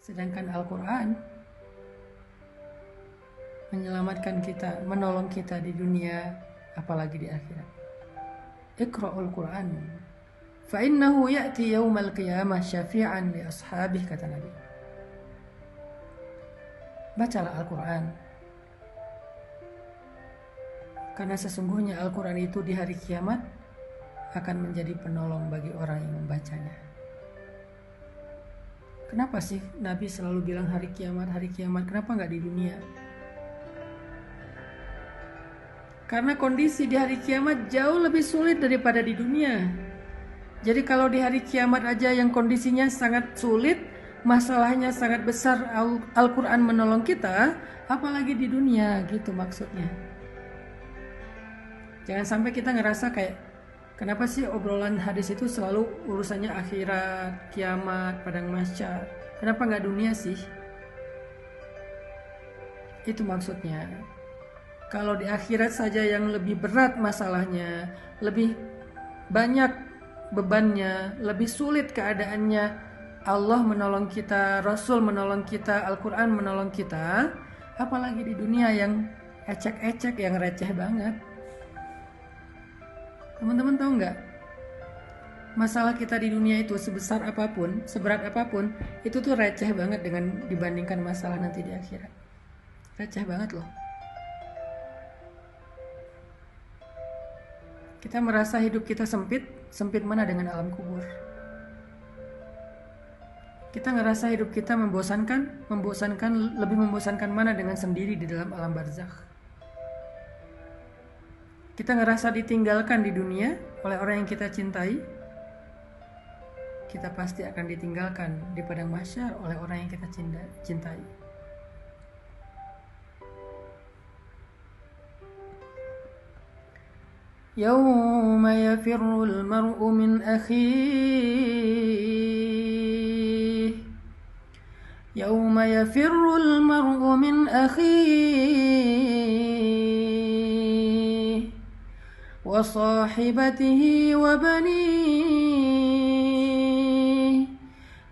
Sedangkan Al-Quran menyelamatkan kita, menolong kita di dunia, apalagi di akhirat. Iqra'ul Quran fa innahu ya'ti yaumal qiyamah syafi'an li ashabih, kata Nabi. Bacalah Al-Quran, karena sesungguhnya Al-Quran itu di hari kiamat akan menjadi penolong bagi orang yang membacanya. Kenapa sih Nabi selalu bilang hari kiamat, kenapa nggak di dunia? Karena kondisi di hari kiamat jauh lebih sulit daripada di dunia. Jadi kalau di hari kiamat aja yang kondisinya sangat sulit, masalahnya sangat besar, Al-Quran menolong kita, apalagi di dunia, gitu maksudnya. Jangan sampai kita ngerasa kayak, kenapa sih obrolan hadis itu selalu urusannya akhirat, kiamat, padang mahsyar? Kenapa nggak dunia sih? Itu maksudnya. Kalau di akhirat saja yang lebih berat masalahnya, lebih banyak bebannya, lebih sulit keadaannya, Allah menolong kita, Rasul menolong kita, Al-Quran menolong kita, apalagi di dunia yang ecek-ecek, yang receh banget. Teman-teman tahu nggak? Masalah kita di dunia itu sebesar apapun, seberat apapun, itu tuh receh banget dengan dibandingkan masalah nanti di akhirat. Receh banget loh. Kita merasa hidup kita sempit, sempit mana dengan alam kubur. Kita ngerasa hidup kita membosankan, lebih membosankan mana dengan sendiri di dalam alam barzakh. Kita ngerasa ditinggalkan di dunia oleh orang yang kita cintai, kita pasti akan ditinggalkan di padang mahsyar oleh orang yang kita cintai. Yawma yafirrul mar'u min akhihi, yawma yafirrul mar'u min akhihi wa sahibatihi wa banihi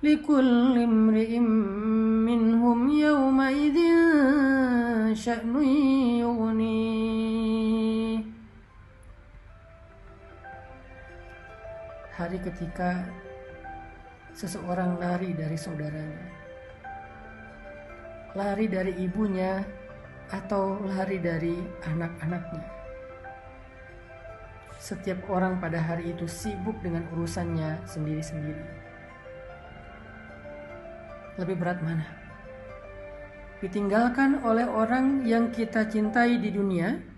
likulli imri'in minhum yawma idzin sya'nun yughnih. Hari ketika seseorang lari dari saudaranya, lari dari ibunya, atau lari dari anak-anaknya. Setiap orang pada hari itu sibuk dengan urusannya sendiri-sendiri. Lebih berat mana? Ditinggalkan oleh orang yang kita cintai di dunia,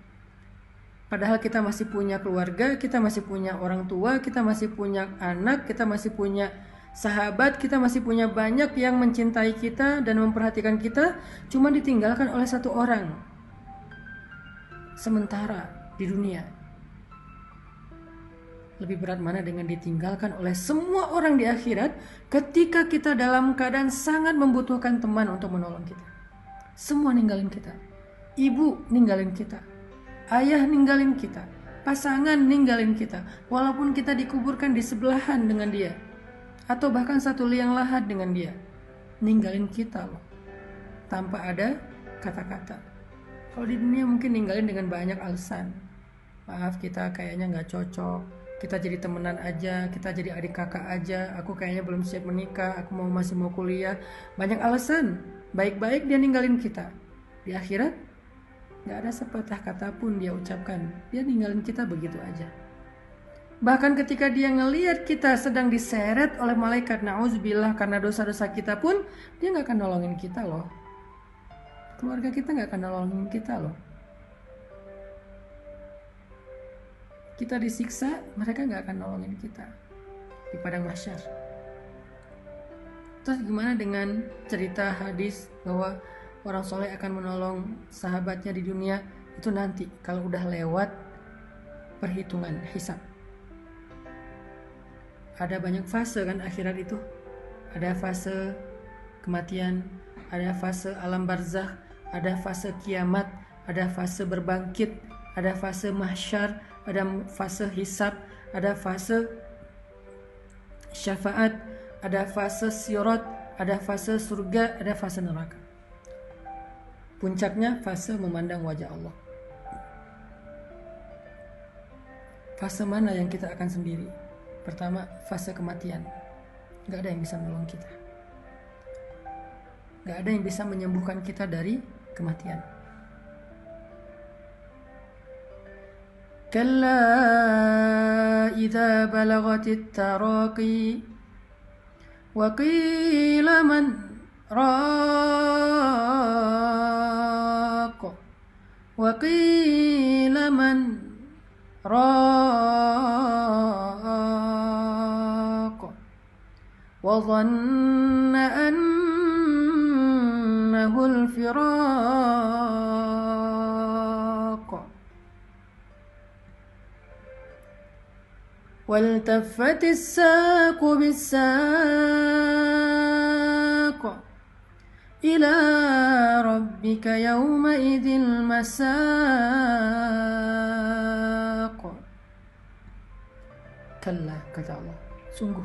padahal kita masih punya keluarga, kita masih punya orang tua, kita masih punya anak, kita masih punya sahabat, kita masih punya banyak yang mencintai kita dan memperhatikan kita, cuma ditinggalkan oleh satu orang sementara di dunia. Lebih berat mana dengan ditinggalkan oleh semua orang di akhirat ketika kita dalam keadaan sangat membutuhkan teman untuk menolong kita. Semua ninggalin kita. Ibu ninggalin kita, ayah ninggalin kita, pasangan ninggalin kita, walaupun kita dikuburkan di sebelahan dengan dia, atau bahkan satu liang lahat dengan dia, ninggalin kita loh, tanpa ada kata-kata. Kalau di dunia mungkin ninggalin dengan banyak alasan. Maaf, kita kayaknya nggak cocok, kita jadi temenan aja, kita jadi adik kakak aja, aku kayaknya belum siap menikah, aku masih mau kuliah. Banyak alasan, baik-baik dia ninggalin kita. Di akhirat gak ada sepatah kata pun dia ucapkan, dia ninggalin kita begitu aja. Bahkan ketika dia ngelihat kita sedang diseret oleh malaikat, na'udzubillah, karena dosa-dosa kita pun, dia gak akan nolongin kita loh. Keluarga kita gak akan nolongin kita loh. Kita disiksa, mereka gak akan nolongin kita di padang mahsyar. Terus gimana dengan cerita hadis bahwa orang soleh akan menolong sahabatnya di dunia? Itu nanti kalau udah lewat perhitungan hisab. Ada banyak fase kan akhirat itu. Ada fase kematian, ada fase alam barzakh, ada fase kiamat, ada fase berbangkit, ada fase mahsyar, ada fase hisab, ada fase syafaat, ada fase sirat, ada fase surga, ada fase neraka. Puncaknya fase memandang wajah Allah. Fase mana yang kita akan sendiri? Pertama, fase kematian. Gak ada yang bisa menolong kita. Gak ada yang bisa menyembuhkan kita dari kematian. Kalla idza balagatit taraqi wa qila man raq wa qila man raq wa dhanna annahu al-firaq والتفت الساق بالساق إلى ربك يومئذ المساق كلا kata Allah, sungguh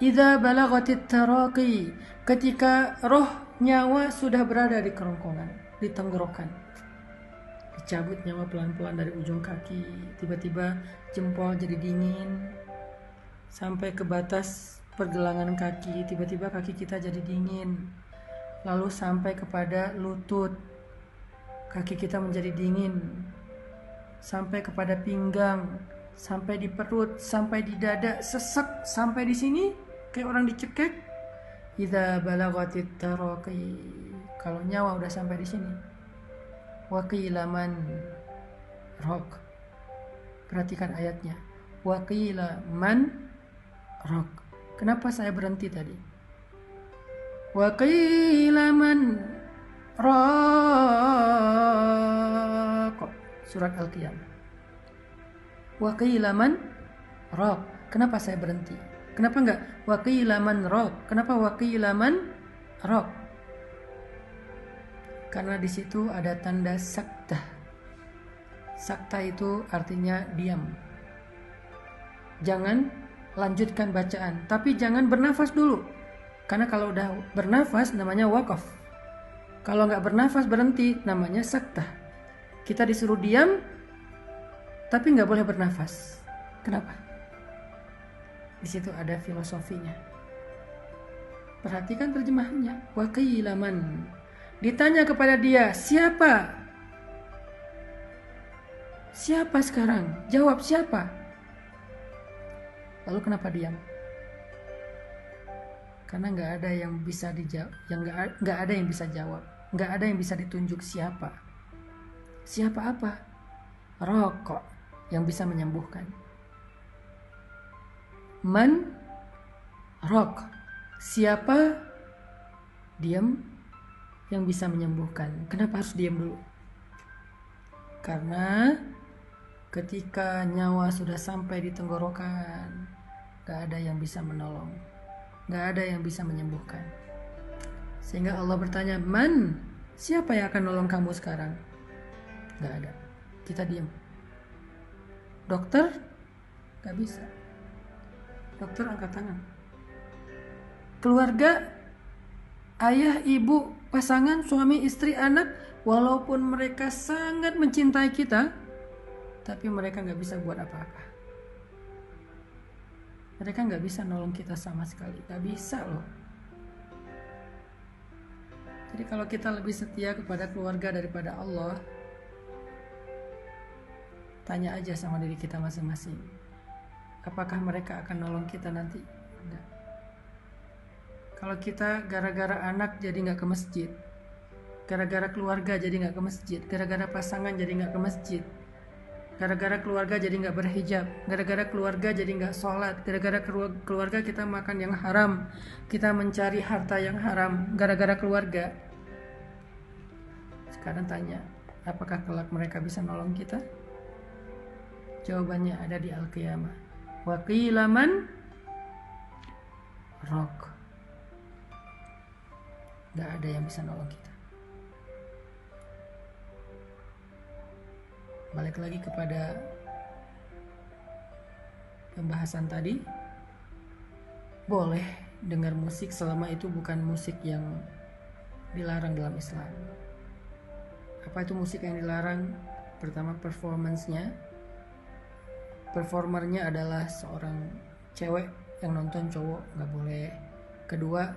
idza balagatit taraqi, ketika roh nyawa sudah berada di kerongkongan, di tenggorokan, dicabut nyawa pelan-pelan dari ujung kaki, tiba-tiba jempol jadi dingin sampai ke batas pergelangan kaki, tiba-tiba kaki kita jadi dingin, lalu sampai kepada lutut, kaki kita menjadi dingin, sampai kepada pinggang, sampai di perut, sampai di dada, sesek sampai di sini kayak orang dicekek. Idza balagatit taraqi, kalau nyawa udah sampai di sini. Wa qila man raq, perhatikan ayatnya, wa qila man raq. Kenapa saya berhenti tadi? Wa qila man raq, surat Al-Qiyamah. Wa qila man raq, kenapa saya berhenti? Kenapa enggak wa qila man raq? Kenapa wa qila man raq? Karena di situ ada tanda sakta. Sakta itu artinya diam. Jangan lanjutkan bacaan, tapi jangan bernafas dulu. Karena kalau udah bernafas namanya wakaf. Kalau nggak bernafas berhenti namanya sakta. Kita disuruh diam, tapi nggak boleh bernafas. Kenapa? Di situ ada filosofinya. Perhatikan terjemahannya. Wa qila man, ditanya kepada dia, siapa? Siapa sekarang? Jawab siapa? Lalu kenapa diam? Karena nggak ada yang bisa dijawab, nggak ada yang bisa jawab, nggak ada yang bisa ditunjuk siapa. Siapa apa? Rokok yang bisa menyembuhkan. Man rok, siapa? Diam yang bisa menyembuhkan. Kenapa harus diam dulu? Karena ketika nyawa sudah sampai di tenggorokan, gak ada yang bisa menolong, gak ada yang bisa menyembuhkan. Sehingga Allah bertanya, man, siapa yang akan nolong kamu sekarang? Gak ada. Kita diam. Dokter? Gak bisa. Dokter angkat tangan. Keluarga, ayah, ibu, pasangan, suami, istri, anak, walaupun mereka sangat mencintai kita, tapi mereka gak bisa buat apa-apa. Mereka gak bisa nolong kita sama sekali. Gak bisa loh. Jadi kalau kita lebih setia kepada keluarga daripada Allah, tanya aja sama diri kita masing-masing. Apakah mereka akan nolong kita nanti? Enggak. Kalau kita gara-gara anak jadi gak ke masjid, gara-gara keluarga jadi gak ke masjid, gara-gara pasangan jadi gak ke masjid, gara-gara keluarga jadi gak berhijab, gara-gara keluarga jadi gak sholat, gara-gara keluarga kita makan yang haram, kita mencari harta yang haram, gara-gara keluarga. Sekarang tanya, apakah kelak mereka bisa nolong kita? Jawabannya ada di Al-Qiyamah. Wa qila man raq, gak ada yang bisa nolong kita. Balik lagi kepada pembahasan tadi, boleh dengar musik selama itu bukan musik yang dilarang dalam Islam. Apa itu musik yang dilarang? Pertama, performernya adalah seorang cewek yang nonton cowok, nggak boleh. Kedua,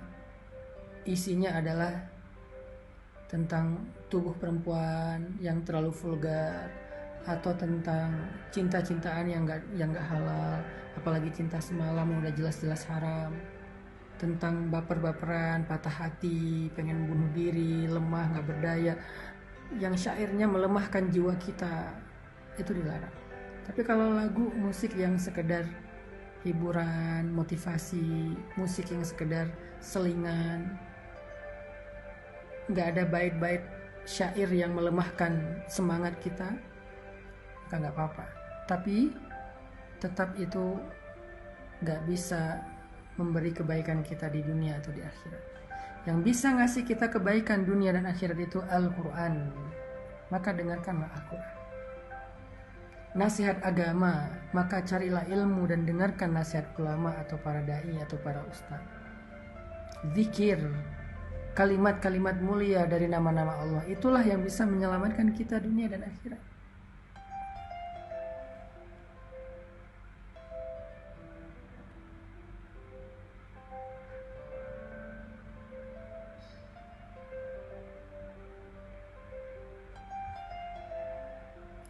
isinya adalah tentang tubuh perempuan yang terlalu vulgar, atau tentang cinta-cintaan yang nggak halal, apalagi cinta semalam yang udah jelas-jelas haram, tentang baper-baperan, patah hati, pengen bunuh diri, lemah, nggak berdaya, yang syairnya melemahkan jiwa kita, itu dilarang. Tapi kalau lagu musik yang sekedar hiburan, motivasi, musik yang sekedar selingan, nggak ada bait-bait syair yang melemahkan semangat kita, maka nggak apa-apa. Tapi tetap itu nggak bisa memberi kebaikan kita di dunia atau di akhirat. Yang bisa ngasih kita kebaikan dunia dan akhirat itu Al-Quran. Maka dengarkanlah Al-Quran. Nasihat agama, maka carilah ilmu dan dengarkan nasihat ulama atau para da'i atau para ustaz. Zikir, kalimat-kalimat mulia dari nama-nama Allah, itulah yang bisa menyelamatkan kita dunia dan akhirat.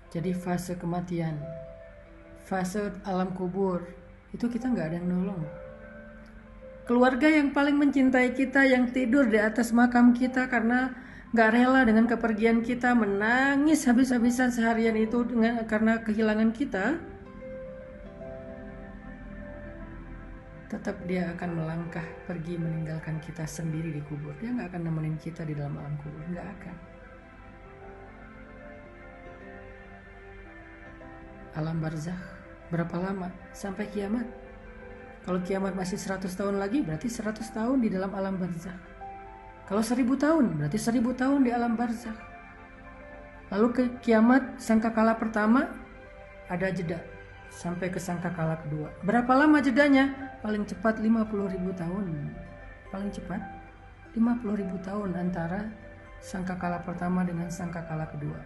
Jadi fase kematian, fase alam kubur, itu kita nggak ada yang nolong. Keluarga yang paling mencintai kita, yang tidur di atas makam kita karena nggak rela dengan kepergian kita, menangis habis-habisan seharian itu karena kehilangan kita, tetap dia akan melangkah pergi meninggalkan kita sendiri di kubur. Dia nggak akan nemenin kita di dalam alam kubur, nggak akan. Alam barzakh berapa lama? Sampai kiamat. Kalau kiamat masih 100 tahun lagi, berarti 100 tahun di dalam alam barzakh. Kalau 1000 tahun, berarti 1000 tahun di alam barzakh. Lalu ke kiamat sangkakala pertama, ada jeda sampai ke sangkakala kedua. Berapa lama jedanya? Paling cepat 50.000 tahun. Paling cepat 50.000 tahun antara sangkakala pertama dengan sangkakala kedua.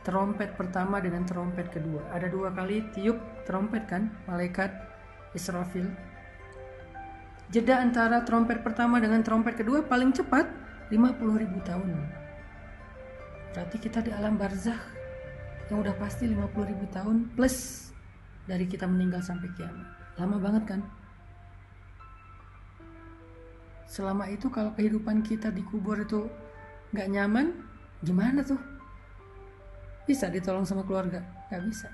Terompet pertama dengan terompet kedua. Ada 2 kali tiup terompet kan, malaikat Israfil. Jeda antara terompet pertama dengan terompet kedua paling cepat 50.000 tahun. Berarti kita di alam barzakh yang udah pasti 50.000 tahun plus dari kita meninggal sampai kiamat. Lama banget kan? Selama itu kalau kehidupan kita di kubur itu gak nyaman, gimana tuh? Bisa ditolong sama keluarga? Gak bisa.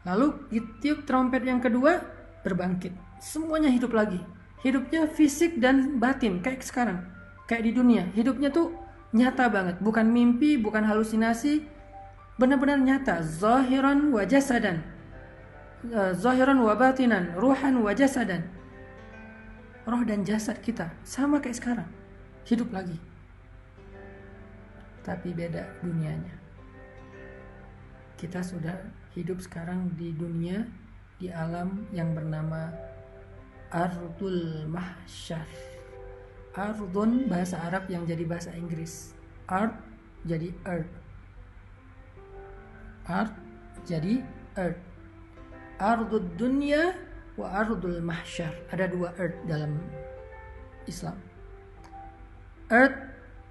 Lalu ditiup trompet yang kedua, berbangkit. Semuanya hidup lagi. Hidupnya fisik dan batin kayak sekarang. Kayak di dunia. Hidupnya tuh nyata banget. Bukan mimpi, bukan halusinasi. Benar-benar nyata. Zahiran wa jasadan. Zahiran wa batinan. Ruhan wa jasadan. Roh dan jasad kita sama kayak sekarang. Hidup lagi. Tapi beda dunianya. Kita sudah hidup sekarang di dunia, di alam yang bernama Ardul Mahsyar. Ardun bahasa Arab yang jadi bahasa Inggris. Ard jadi earth. Ard jadi earth. Ardud dunya wa ardul mahsyar. Ada 2 earth dalam Islam. Earth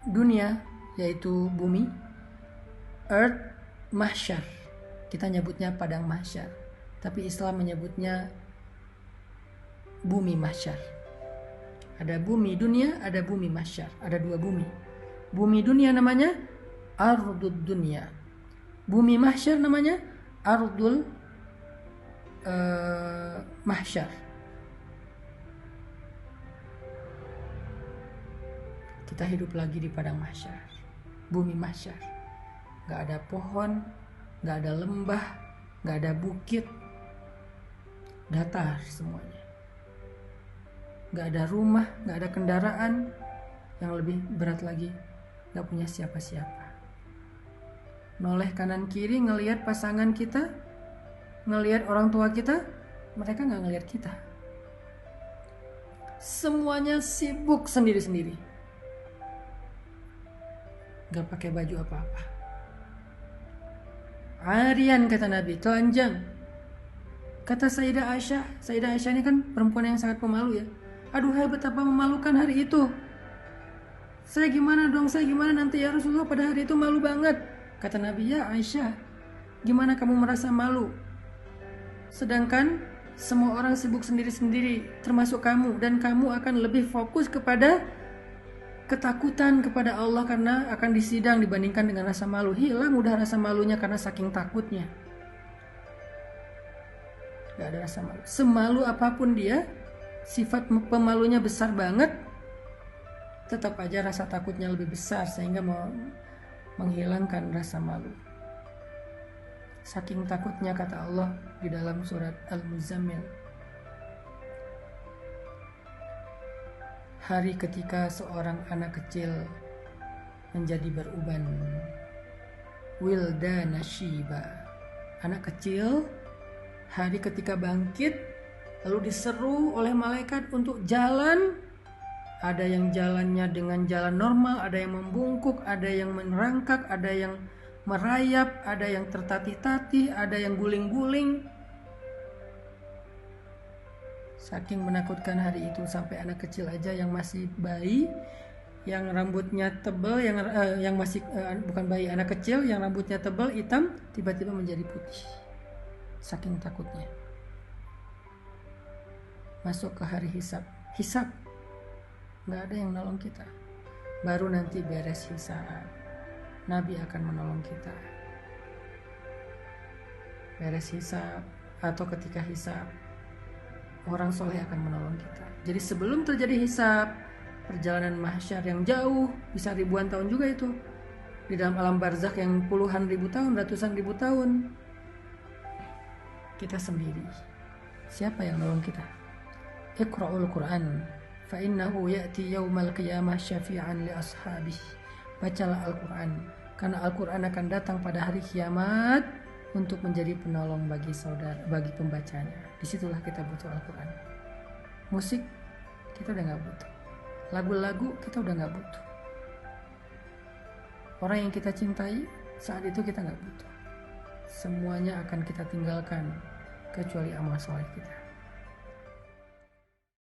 dunia yaitu bumi, earth mahsyar, kita nyebutnya padang mahsyar, tapi Islam menyebutnya bumi mahsyar. Ada bumi dunia, ada bumi mahsyar, ada 2 bumi. Bumi dunia namanya ardud dunia, bumi mahsyar namanya ardul mahsyar. Kita hidup lagi di padang mahsyar, bumi mahsyar. Gak ada pohon, gak ada lembah, gak ada bukit, datar semuanya. Gak ada rumah, gak ada kendaraan. Yang lebih berat lagi, gak punya siapa-siapa. Noleh kanan kiri ngelihat pasangan kita, ngelihat orang tua kita, mereka gak ngelihat kita. semuanya sibuk sendiri-sendiri. Gak pakai baju apa-apa. Harian kata Nabi, telanjang. Kata Sayyidah Aisyah ini kan perempuan yang sangat pemalu ya. Aduhai betapa memalukan hari itu. Saya gimana nanti ya Rasulullah, pada hari itu malu banget. Kata Nabi, ya Aisyah, gimana kamu merasa malu? Sedangkan semua orang sibuk sendiri-sendiri, termasuk kamu. Dan kamu akan lebih fokus kepada ketakutan kepada Allah karena akan disidang dibandingkan dengan rasa malu. Hilang udah rasa malunya karena saking takutnya. Gak ada rasa malu. Semalu apapun dia, sifat pemalunya besar banget, tetap aja rasa takutnya lebih besar sehingga mau menghilangkan rasa malu. Saking takutnya kata Allah di dalam surat Al-Muzammil. Hari ketika seorang anak kecil menjadi beruban. Wildana Shiba. Anak kecil hari ketika bangkit lalu diseru oleh malaikat untuk jalan. Ada yang jalannya dengan jalan normal, ada yang membungkuk, ada yang merangkak, ada yang merayap, ada yang tertatih-tatih, ada yang guling-guling. Saking menakutkan hari itu sampai anak kecil aja yang masih bayi, yang rambutnya tebal, yang masih bukan bayi, anak kecil yang rambutnya tebal hitam tiba-tiba menjadi putih. Saking takutnya. Masuk ke hari hisab. Hisab nggak ada yang nolong kita. Baru nanti beres hisab, Nabi akan menolong kita. Beres hisab atau ketika hisab, orang soleh akan menolong kita. Jadi sebelum terjadi hisab, perjalanan mahsyar yang jauh, bisa ribuan tahun juga itu, di dalam alam barzakh yang puluhan ribu tahun, ratusan ribu tahun, kita sendiri. Siapa yang nolong kita? Iqra'ul Quran fa innahu ya'ti yaumal qiyamah syafi'an li ashabih. Bacalah Al-Quran, karena Al-Quran akan datang pada hari kiamat untuk menjadi penolong bagi saudara, bagi pembacanya. Disitulah kita butuh Al-Quran. Musik kita udah gak butuh, lagu-lagu kita udah gak butuh, orang yang kita cintai saat itu kita gak butuh. Semuanya akan kita tinggalkan kecuali amal soleh kita.